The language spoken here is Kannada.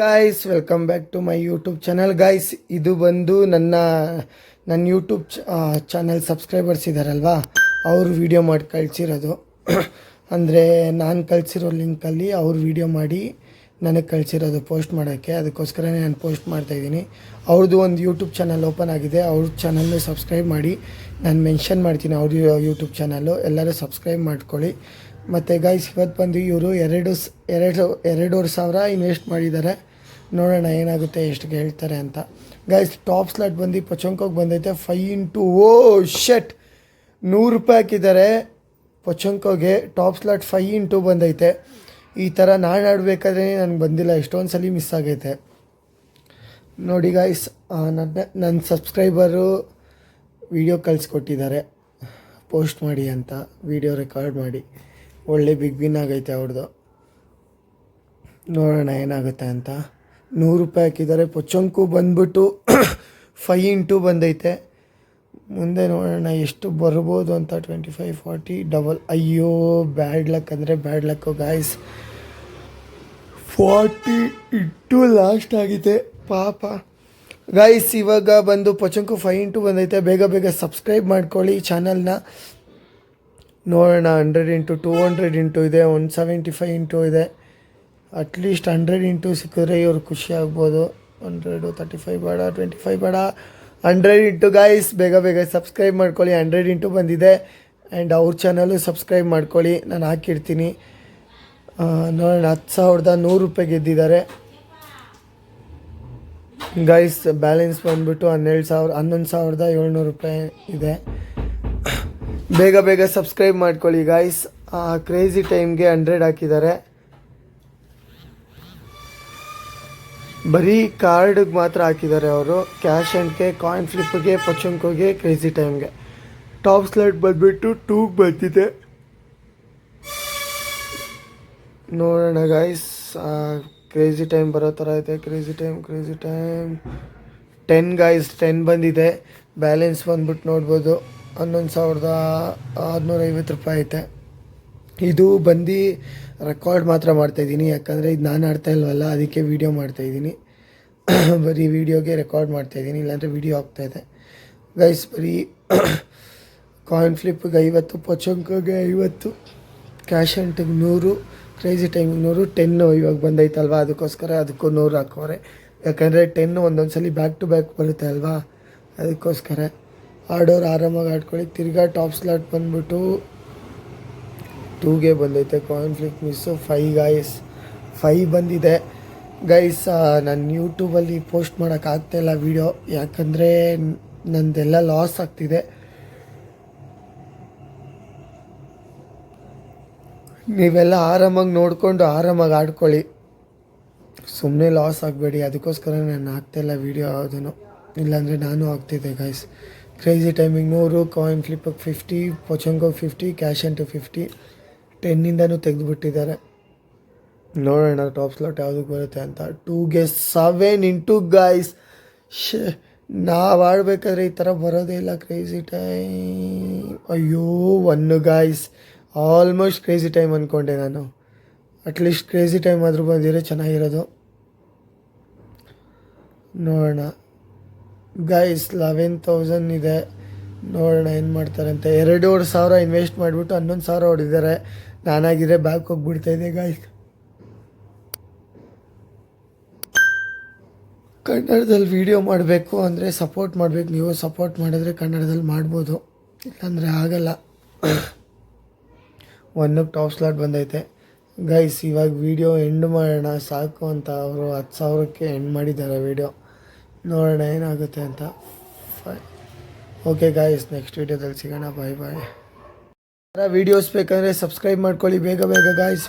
Guys welcome back to my YouTube channel guys. ಇದು ಬಂದು ನನ್ನ ಯೂಟ್ಯೂಬ್ ಚಾನಲ್ ಸಬ್ಸ್ಕ್ರೈಬರ್ಸ್ ಇದ್ದಾರಲ್ವಾ, ಅವರು ವೀಡಿಯೋ ಮಾಡಿ ಕಳಿಸಿರೋದು. ಅಂದರೆ ನಾನು ಕಳಿಸಿರೋ ಲಿಂಕಲ್ಲಿ ಅವ್ರು ವೀಡಿಯೋ ಮಾಡಿ ನನಗೆ ಕಳಿಸಿರೋದು ಪೋಸ್ಟ್ ಮಾಡೋಕ್ಕೆ. ಅದಕ್ಕೋಸ್ಕರನೇ ನಾನು ಪೋಸ್ಟ್ ಮಾಡ್ತಾಯಿದ್ದೀನಿ. ಅವ್ರದ್ದು ಒಂದು ಯೂಟ್ಯೂಬ್ ಚಾನಲ್ ಓಪನ್ ಆಗಿದೆ, ಅವ್ರ ಚಾನಲ್ನ ಸಬ್ಸ್ಕ್ರೈಬ್ ಮಾಡಿ. ನಾನು ಮೆನ್ಷನ್ ಮಾಡ್ತೀನಿ ಅವ್ರ ಯೂಟ್ಯೂಬ್ ಚಾನಲ್ಲು, ಎಲ್ಲರೂ ಸಬ್ಸ್ಕ್ರೈಬ್ ಮಾಡ್ಕೊಳ್ಳಿ. ಮತ್ತು ಗೈಸ್ ಇವತ್ತು ಬಂದು ಇವರು ಎರಡೂವರೆ ಸಾವಿರ ಇನ್ವೆಸ್ಟ್ ಮಾಡಿದ್ದಾರೆ. ನೋಡೋಣ ಏನಾಗುತ್ತೆ, ಎಷ್ಟು ಹೇಳ್ತಾರೆ ಅಂತ. ಗೈಸ್ ಟಾಪ್ ಸ್ಲಾಟ್ ಬಂದು ಪೊಚೊಂಕೋಗೆ ಬಂದೈತೆ 5 ಓ ಶೆಟ್ ₹100 ಹಾಕಿದ್ದಾರೆ ಪೊಚೊಂಕೋಗೆ. ಟಾಪ್ ಸ್ಲಾಟ್ 5 ಬಂದೈತೆ. ಈ ಥರ ನಾನು ಆಡಬೇಕಾದ್ರೆ ನನಗೆ ಬಂದಿಲ್ಲ, ಎಷ್ಟೊಂದು ಸಲ ಮಿಸ್ ಆಗೈತೆ ನೋಡಿ ಗಾಯ್ಸ್. ನನ್ನ ಸಬ್ಸ್ಕ್ರೈಬರು ವಿಡಿಯೋ ಕಳಿಸ್ಕೊಟ್ಟಿದ್ದಾರೆ ಪೋಸ್ಟ್ ಮಾಡಿ ಅಂತ, ವಿಡಿಯೋ ರೆಕಾರ್ಡ್ ಮಾಡಿ. ಒಳ್ಳೆ ಬಿಗ್ ವಿನ್ ಆಗೈತೆ ಅವ್ರದ್ದು. ನೋಡೋಣ ಏನಾಗುತ್ತೆ ಅಂತ. ₹100 ಹಾಕಿದ್ದಾರೆ. ಪೊಚೊಂಕು ಬಂದ್ಬಿಟ್ಟು 5 ಬಂದೈತೆ. ಮುಂದೆ ನೋಡೋಣ ಎಷ್ಟು ಬರ್ಬೋದು ಅಂತ. 25, 40 ಡಬಲ್. ಅಯ್ಯೋ ಬ್ಯಾಡ್ ಲಕ್ ಅಂದರೆ ಬ್ಯಾಡ್ ಲಕ್ಕು ಗಾಯ್ಸ್. 40 ಲಾಸ್ಟ್ ಆಗಿದೆ ಪಾಪ ಗಾಯ್ಸ್. ಇವಾಗ ಬಂದು ಪೊಚೊಂಕು 5 ಬಂದೈತೆ. ಬೇಗ ಸಬ್ಸ್ಕ್ರೈಬ್ ಮಾಡ್ಕೊಳ್ಳಿ ಚಾನಲ್ನ. ನೋಡೋಣ 100 × 200 ಇದೆ, 175 ಇದೆ. ಅಟ್ಲೀಸ್ಟ್ 100 ಸಿಕ್ಕಿದ್ರೆ ಇವ್ರು ಖುಷಿ ಆಗ್ಬೋದು. 100, 35 ಬೇಡ, 25 ಬೇಡ, 100 ಗಾಯ್ಸ್. ಬೇಗ ಸಬ್ಸ್ಕ್ರೈಬ್ ಮಾಡ್ಕೊಳ್ಳಿ. 100 ಬಂದಿದೆ. ಆ್ಯಂಡ್ ಅವ್ರ ಚಾನಲು ಸಬ್ಸ್ಕ್ರೈಬ್ ಮಾಡ್ಕೊಳ್ಳಿ, ನಾನು ಹಾಕಿರ್ತೀನಿ. ನೋಡೋಣ. ₹10,100 ಗೆದ್ದಿದ್ದಾರೆ ಗೈಸ್. ಬ್ಯಾಲೆನ್ಸ್ ಬಂದ್ಬಿಟ್ಟು ₹11,700 ಇದೆ. ಬೇಗ ಸಬ್ಸ್ಕ್ರೈಬ್ ಮಾಡ್ಕೊಳ್ಳಿ ಗಾಯ್ಸ್. ಕ್ರೇಜಿ ಟೈಮ್ಗೆ 100 ಹಾಕಿದ್ದಾರೆ. ಬರೀ ಕಾರ್ಡ್ಗೆ ಮಾತ್ರ ಹಾಕಿದ್ದಾರೆ ಅವರು. ಕ್ಯಾಶ್ ಆ್ಯಂಡ್ಗೆ, ಕಾಯಿನ್ ಫ್ಲಿಪ್ಗೆ, ಪೊಚೊಂಕೋಗೆ, ಕ್ರೇಜಿ ಟೈಮ್ಗೆ. ಟಾಪ್ ಸ್ಲಾಟ್ ಬಂದುಬಿಟ್ಟು 2 ಬಂದಿದೆ. ನೋಡೋಣ ಗಾಯ್ಸ್. ಕ್ರೇಜಿ ಟೈಮ್ ಬರೋ ಥರ ಐತೆ. Crazy time 10 guys. 10 ಬಂದಿದೆ. ಬ್ಯಾಲೆನ್ಸ್ ಬಂದ್ಬಿಟ್ಟು ನೋಡ್ಬೋದು ₹11,650 ಐತೆ. ಇದು ಬಂದು ರೆಕಾರ್ಡ್ ಮಾತ್ರ ಮಾಡ್ತಾಯಿದ್ದೀನಿ, ಯಾಕಂದರೆ ಇದು ನಾನು ಆಡ್ತಾ ಇಲ್ವಲ್ಲ, ಅದಕ್ಕೆ ವೀಡಿಯೋ ಮಾಡ್ತಾಯಿದ್ದೀನಿ. ಬರೀ ವೀಡಿಯೋಗೆ ರೆಕಾರ್ಡ್ ಮಾಡ್ತಾಯಿದ್ದೀನಿ, ಇಲ್ಲಾಂದರೆ ವೀಡಿಯೋ ಆಗ್ತಾಯಿದೆ ಗೈಸ್. ಬರೀ ಕಾಯಿನ್ ಫ್ಲಿಪ್ಗೆ 50, ಪೊಚೊಂಕೋಗೆ 50, ಕ್ಯಾಶ್ ಆ್ಯಂಟಿಗೆ 100, ಕ್ರೇಜಿ ಟೈಮಿಗೆ 100. 10 ಇವಾಗ ಬಂದೈತಲ್ವ, ಅದಕ್ಕೋಸ್ಕರ ಅದಕ್ಕೂ 100 ಹಾಕೋರೆ. ಯಾಕಂದರೆ 10 ಒಂದೊಂದು ಸಲ ಬ್ಯಾಕ್ ಟು ಬ್ಯಾಕ್ ಬರುತ್ತೆ ಅಲ್ವಾ, ಅದಕ್ಕೋಸ್ಕರ. ಆಡೋರು ಆರಾಮಾಗಿ ಆಡ್ಕೊಳ್ಳಿ. ತಿರ್ಗಾ ಟಾಪ್ ಸ್ಲಾಟ್ ಬಂದ್ಬಿಟ್ಟು 2ಗೆ ಬಂದೈತೆ. Coin flip miss 5 guys. 5 ಬಂದಿದೆ ಗೈಸ್. ನಾನು ಯೂಟ್ಯೂಬಲ್ಲಿ ಪೋಸ್ಟ್ ಮಾಡೋಕ್ಕಾಗ್ತಾಯಿಲ್ಲ ವೀಡಿಯೋ, ಯಾಕಂದರೆ ನಂದೆಲ್ಲ ಲಾಸ್ ಆಗ್ತಿದೆ. ನೀವೆಲ್ಲ ಆರಾಮಾಗಿ ನೋಡಿಕೊಂಡು ಆರಾಮಾಗಿ ಆಡ್ಕೊಳ್ಳಿ, ಸುಮ್ಮನೆ ಲಾಸ್ ಆಗಬೇಡಿ. ಅದಕ್ಕೋಸ್ಕರ ನಾನು ಆಗ್ತಾಯಿಲ್ಲ ವೀಡಿಯೋ ಯಾವುದೂ, ಇಲ್ಲಾಂದರೆ ನಾನು ಆಗ್ತಿದ್ದೆ ಗೈಸ್. ಕ್ರೇಜಿ ಟೈಮಿಂಗ್ 100, ಕಾಯಿನ್ ಫ್ಲಿಪ್ಪಿಗೆ 50, ಪೊಚೊಂಕೋಗೆ 50, ಕ್ಯಾಶ್ ಆ್ಯಂಟು 50. 10 ತೆಗೆದುಬಿಟ್ಟಿದ್ದಾರೆ. ನೋಡೋಣ ಟಾಪ್ ಸ್ಲಾಟ್ ಯಾವುದಕ್ಕೆ ಬರುತ್ತೆ ಅಂತ. 2ಗೆ 7 ಗಾಯ್ಸ್. ನಾವು ಆಡಬೇಕಾದ್ರೆ ಈ ಥರ ಬರೋದೇ ಇಲ್ಲ. ಕ್ರೇಜಿ ಟೈಮ್ ಅಯ್ಯೋ 1 ಗಾಯ್ಸ್. ಆಲ್ಮೋಸ್ಟ್ ಕ್ರೇಜಿ ಟೈಮ್ ಅಂದ್ಕೊಂಡೆ ನಾನು. ಅಟ್ಲೀಸ್ಟ್ ಕ್ರೇಜಿ ಟೈಮ್ ಆದರೂ ಬಂದಿರೋ ಚೆನ್ನಾಗಿರೋದು. ನೋಡೋಣ ಗೈಸ್. 11,000 ಇದೆ. ನೋಡೋಣ ಏನು ಮಾಡ್ತಾರೆ ಅಂತ. 2,500 ಇನ್ವೆಸ್ಟ್ ಮಾಡಿಬಿಟ್ಟು 11,000 ಹೊಡಿದ್ದಾರೆ. ನಾನಾಗಿದ್ರೆ ಬ್ಯಾಕ್ ಹೋಗ್ಬಿಡ್ತಾಯಿದ್ದೆ ಗಾಯ್ಸ್. ಕನ್ನಡದಲ್ಲಿ ವೀಡಿಯೋ ಮಾಡಬೇಕು ಅಂದರೆ ಸಪೋರ್ಟ್ ಮಾಡಬೇಕು. ನೀವು ಸಪೋರ್ಟ್ ಮಾಡಿದ್ರೆ ಕನ್ನಡದಲ್ಲಿ ಮಾಡ್ಬೋದು, ಇಲ್ಲಾಂದರೆ ಆಗಲ್ಲ. 1ಕ್ಕೆ ಟಾಪ್ ಸ್ಲಾಟ್ ಬಂದೈತೆ ಗೈಸ್. ಇವಾಗ ವೀಡಿಯೋ ಎಂಡ್ ಮಾಡೋಣ ಸಾಕು ಅಂತ ಅವರು 10,000ಕ್ಕೆ ಎಂಡ್ ಮಾಡಿದ್ದಾರೆ ವೀಡಿಯೋ. ನೋಡೋಣ ಏನಾಗುತ್ತೆ ಅಂತ. ಓಕೆ ಗಾಯ್ಸ್, ನೆಕ್ಸ್ಟ್ ವೀಡಿಯೋದಲ್ಲಿ ಸಿಗೋಣ. ಬಾಯ್. ವೀಡಿಯೋಸ್ ಬೇಕಂದರೆ ಸಬ್ಸ್ಕ್ರೈಬ್ ಮಾಡ್ಕೊಳ್ಳಿ ಬೇಗ ಗಾಯ್ಸ್.